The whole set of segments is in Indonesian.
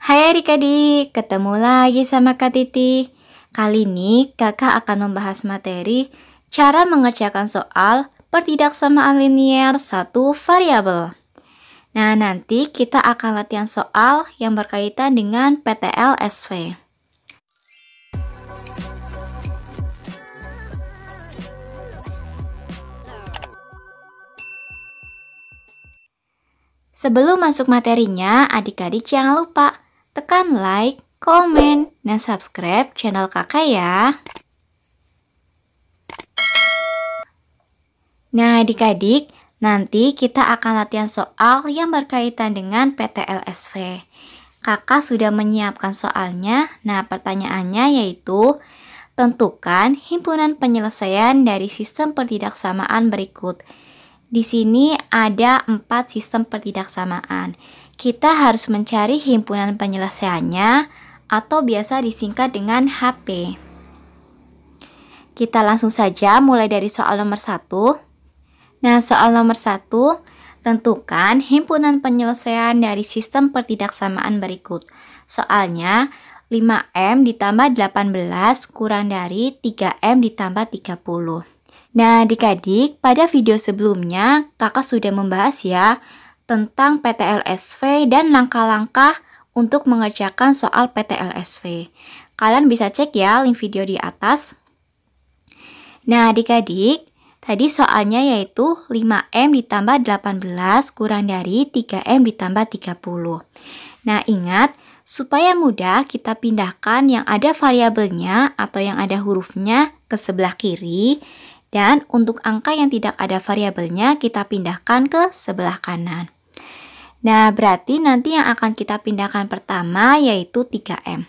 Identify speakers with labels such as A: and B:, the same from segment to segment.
A: Hai adik-adik, ketemu lagi sama Kak Titi. Kali ini kakak akan membahas materi cara mengerjakan soal pertidaksamaan linier satu variabel. Nah, nanti kita akan latihan soal yang berkaitan dengan PTL-SV. Sebelum masuk materinya, adik-adik jangan lupa tekan like, komen, dan subscribe channel kakak ya. Nah adik-adik, nanti kita akan latihan soal yang berkaitan dengan PTL-SV. Kakak sudah menyiapkan soalnya. Nah pertanyaannya yaitu, tentukan himpunan penyelesaian dari sistem pertidaksamaan berikut. Di sini ada 4 sistem pertidaksamaan. Kita harus mencari himpunan penyelesaiannya atau biasa disingkat dengan HP. Kita langsung saja mulai dari soal nomor 1. Nah, soal nomor 1, tentukan himpunan penyelesaian dari sistem pertidaksamaan berikut. Soalnya 5M ditambah 18 kurang dari 3M ditambah 30. Nah adik-adik, pada video sebelumnya kakak sudah membahas ya tentang PTL-SV dan langkah-langkah untuk mengerjakan soal PTL-SV. Kalian bisa cek ya link video di atas. Nah adik-adik, tadi soalnya yaitu 5M ditambah 18 kurang dari 3M ditambah 30. Nah ingat, supaya mudah kita pindahkan yang ada variabelnya atau yang ada hurufnya ke sebelah kiri. Dan untuk angka yang tidak ada variabelnya kita pindahkan ke sebelah kanan. Nah, berarti nanti yang akan kita pindahkan pertama yaitu 3M.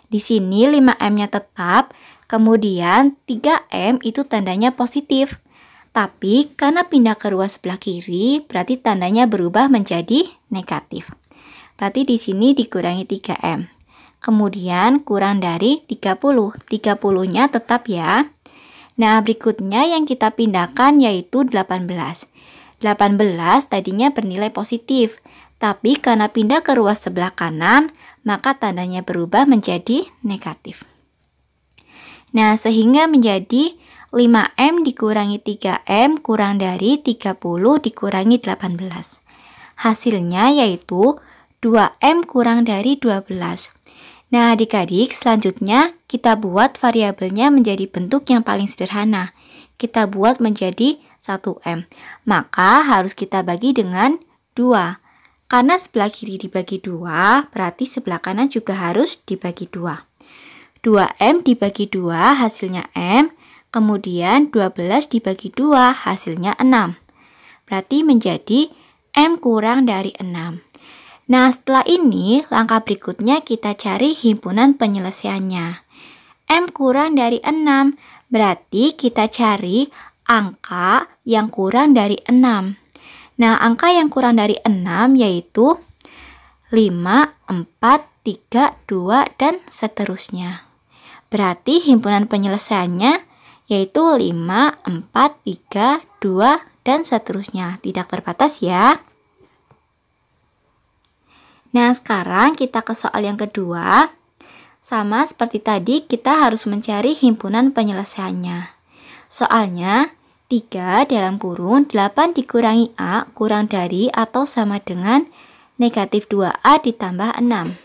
A: Di sini 5M-nya tetap, kemudian 3M itu tandanya positif. Tapi karena pindah ke ruas sebelah kiri, berarti tandanya berubah menjadi negatif. Berarti di sini dikurangi 3M. Kemudian kurang dari 30. 30-nya tetap ya. Nah, berikutnya yang kita pindahkan yaitu 18. 18 tadinya bernilai positif, tapi karena pindah ke ruas sebelah kanan, maka tandanya berubah menjadi negatif. Nah, sehingga menjadi 5M dikurangi 3M kurang dari 30 dikurangi 18. Hasilnya yaitu 2M kurang dari 12. Nah adik-adik, selanjutnya kita buat variabelnya menjadi bentuk yang paling sederhana. Kita buat menjadi 1M. Maka harus kita bagi dengan 2. Karena sebelah kiri dibagi 2, berarti sebelah kanan juga harus dibagi 2. 2M dibagi 2 hasilnya M, kemudian 12 dibagi 2 hasilnya 6. Berarti menjadi M kurang dari 6. Nah, setelah ini, langkah berikutnya kita cari himpunan penyelesaiannya. M kurang dari 6, berarti kita cari angka yang kurang dari 6. Nah, angka yang kurang dari 6 yaitu 5, 4, 3, 2, dan seterusnya. Berarti himpunan penyelesaiannya yaitu 5, 4, 3, 2, dan seterusnya. Tidak terbatas ya. Nah, sekarang kita ke soal yang kedua. Sama seperti tadi, kita harus mencari himpunan penyelesaiannya. Soalnya, 3 dalam kurung 8 dikurangi A kurang dari atau sama dengan negatif 2A ditambah 6.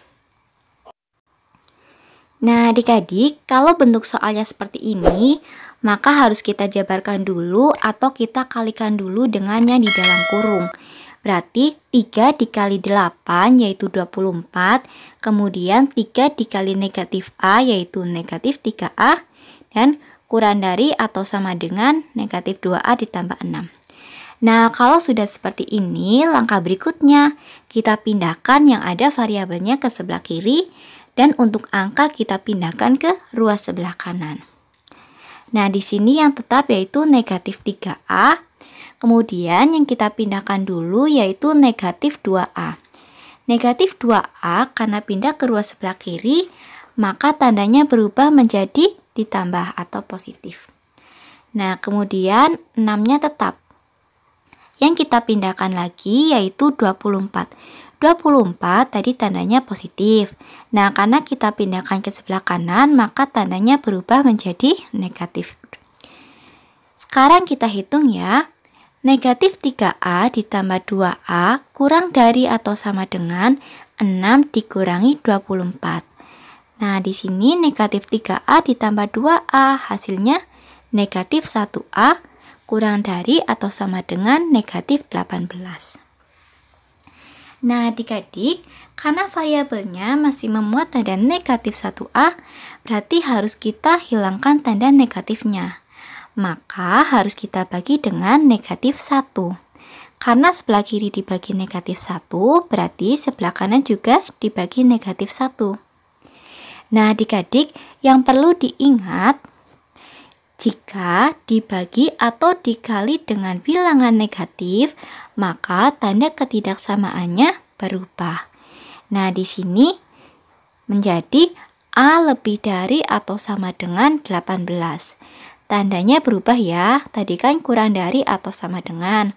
A: Nah, adik-adik, kalau bentuk soalnya seperti ini, maka harus kita jabarkan dulu atau kita kalikan dulu dengan yang di dalam kurung. Berarti 3 dikali 8 yaitu 24, kemudian 3 dikali negatif A yaitu negatif 3A, dan kurang dari atau sama dengan negatif 2A ditambah 6. Nah, kalau sudah seperti ini, langkah berikutnya kita pindahkan yang ada variabelnya ke sebelah kiri, dan untuk angka kita pindahkan ke ruas sebelah kanan. Nah, di sini yang tetap yaitu negatif 3A. Kemudian yang kita pindahkan dulu yaitu negatif 2A. Negatif 2A karena pindah ke ruas sebelah kiri, maka tandanya berubah menjadi ditambah atau positif. Nah, kemudian 6-nya tetap. Yang kita pindahkan lagi yaitu 24. 24 tadi tandanya positif. Nah, karena kita pindahkan ke sebelah kanan, maka tandanya berubah menjadi negatif. Sekarang kita hitung ya. Negatif 3A ditambah 2A kurang dari atau sama dengan 6 dikurangi 24. Nah, di sini negatif 3A ditambah 2A hasilnya negatif 1A kurang dari atau sama dengan negatif 18. Nah, adik-adik, karena variabelnya masih memuat tanda negatif 1A, berarti harus kita hilangkan tanda negatifnya. Maka harus kita bagi dengan negatif 1. Karena sebelah kiri dibagi negatif 1, berarti sebelah kanan juga dibagi negatif 1. Nah, adik-adik, yang perlu diingat, jika dibagi atau dikali dengan bilangan negatif, maka tanda ketidaksamaannya berubah. Nah, di sini menjadi A lebih dari atau sama dengan 18. Tandanya berubah ya, tadi kan kurang dari atau sama dengan.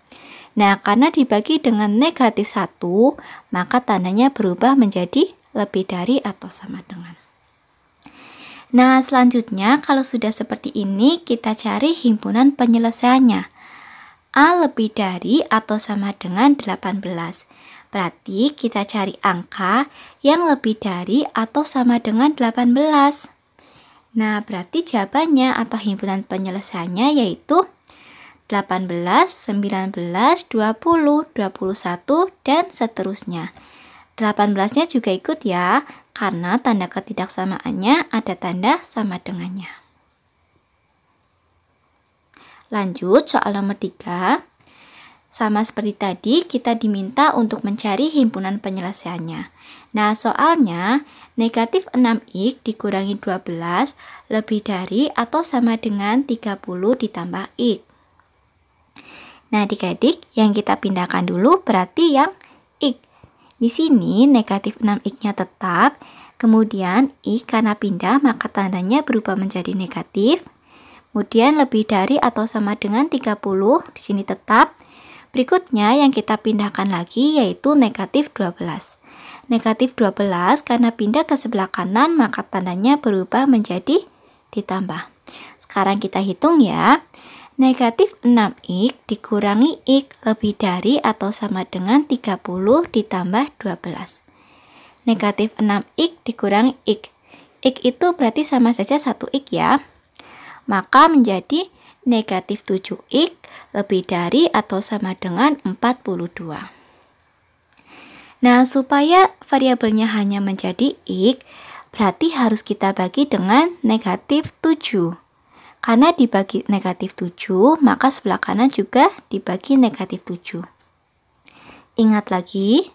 A: Nah, karena dibagi dengan negatif 1, maka tandanya berubah menjadi lebih dari atau sama dengan. Nah, selanjutnya kalau sudah seperti ini, kita cari himpunan penyelesaiannya. A lebih dari atau sama dengan 18. Berarti kita cari angka yang lebih dari atau sama dengan 18. Nah, berarti jawabannya atau himpunan penyelesaiannya yaitu 18, 19, 20, 21, dan seterusnya. 18-nya juga ikut ya, karena tanda ketidaksamaannya ada tanda sama dengannya. Lanjut, soal nomor 3. Sama seperti tadi, kita diminta untuk mencari himpunan penyelesaiannya. Nah, soalnya negatif 6x dikurangi 12 lebih dari atau sama dengan 30 ditambah x. Nah, adik-adik, yang kita pindahkan dulu berarti yang x. Di sini negatif 6x-nya tetap, kemudian x karena pindah maka tandanya berubah menjadi negatif. Kemudian lebih dari atau sama dengan 30, di sini tetap. Berikutnya yang kita pindahkan lagi yaitu negatif 12. Negatif 12 karena pindah ke sebelah kanan maka tandanya berubah menjadi ditambah. Sekarang kita hitung ya. Negatif 6x dikurangi x lebih dari atau sama dengan 30 ditambah 12. Negatif 6x dikurangi x. X itu berarti sama saja 1x ya. Maka menjadi negatif 7x lebih dari atau sama dengan 42. Nah, supaya variabelnya hanya menjadi x, berarti harus kita bagi dengan negatif 7. Karena dibagi negatif 7, maka sebelah kanan juga dibagi negatif 7. Ingat lagi,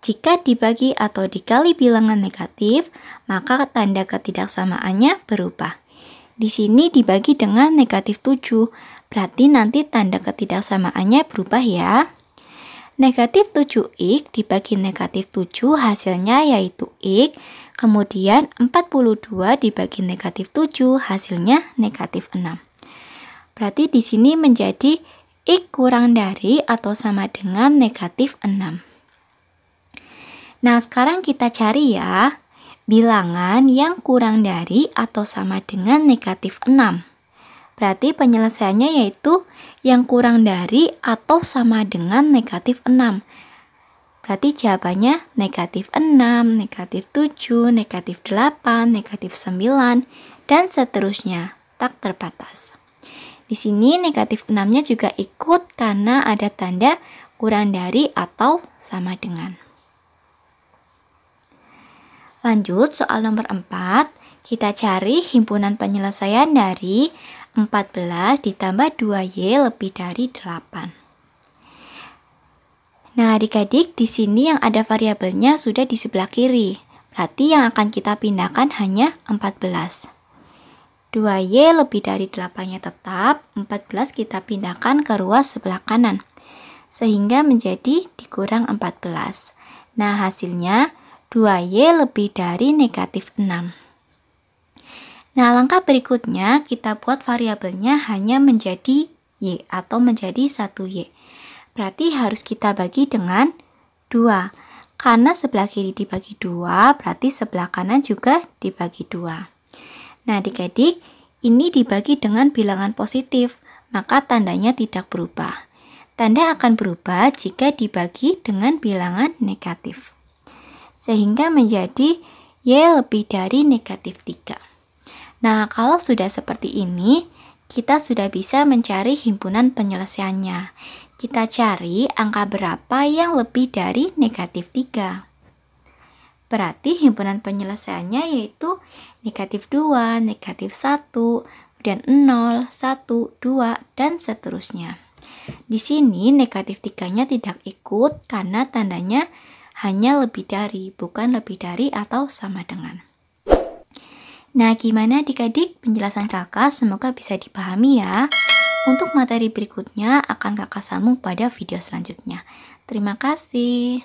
A: jika dibagi atau dikali bilangan negatif, maka tanda ketidaksamaannya berubah. Di sini dibagi dengan negatif 7, berarti nanti tanda ketidaksamaannya berubah ya. Negatif 7x dibagi negatif 7 hasilnya yaitu x. Kemudian 42 dibagi negatif 7 hasilnya negatif 6. Berarti di sini menjadi x kurang dari atau sama dengan negatif 6. Nah, sekarang kita cari ya bilangan yang kurang dari atau sama dengan negatif 6. Berarti penyelesaiannya yaitu yang kurang dari atau sama dengan negatif 6. Berarti jawabannya negatif 6, negatif 7, negatif 8, negatif 9, dan seterusnya, tak terbatas. Di sini negatif 6-nya juga ikut karena ada tanda kurang dari atau sama dengan. Lanjut, soal nomor 4, kita cari himpunan penyelesaian dari 14 ditambah 2y lebih dari 8. Nah, adik-adik, di sini yang ada variabelnya sudah di sebelah kiri. Berarti yang akan kita pindahkan hanya 14. 2y lebih dari 8-nya tetap, 14 kita pindahkan ke ruas sebelah kanan. Sehingga menjadi dikurang 14. Nah, hasilnya 2y lebih dari negatif 6. Nah, langkah berikutnya kita buat variabelnya hanya menjadi y atau menjadi 1y. Berarti harus kita bagi dengan 2. Karena sebelah kiri dibagi 2, berarti sebelah kanan juga dibagi 2. Nah, adik-adik, ini dibagi dengan bilangan positif, maka tandanya tidak berubah. Tanda akan berubah jika dibagi dengan bilangan negatif. Sehingga menjadi Y lebih dari negatif 3. Nah, kalau sudah seperti ini, kita sudah bisa mencari himpunan penyelesaiannya. Kita cari angka berapa yang lebih dari negatif 3. Berarti himpunan penyelesaiannya yaitu negatif 2, negatif 1, kemudian 0, 1, 2, dan seterusnya. Di sini negatif 3-nya tidak ikut karena tandanya hanya lebih dari, bukan lebih dari atau sama dengan. Nah, gimana adik-adik penjelasan kakak? Semoga bisa dipahami ya. Untuk materi berikutnya akan kakak sambung pada video selanjutnya. Terima kasih.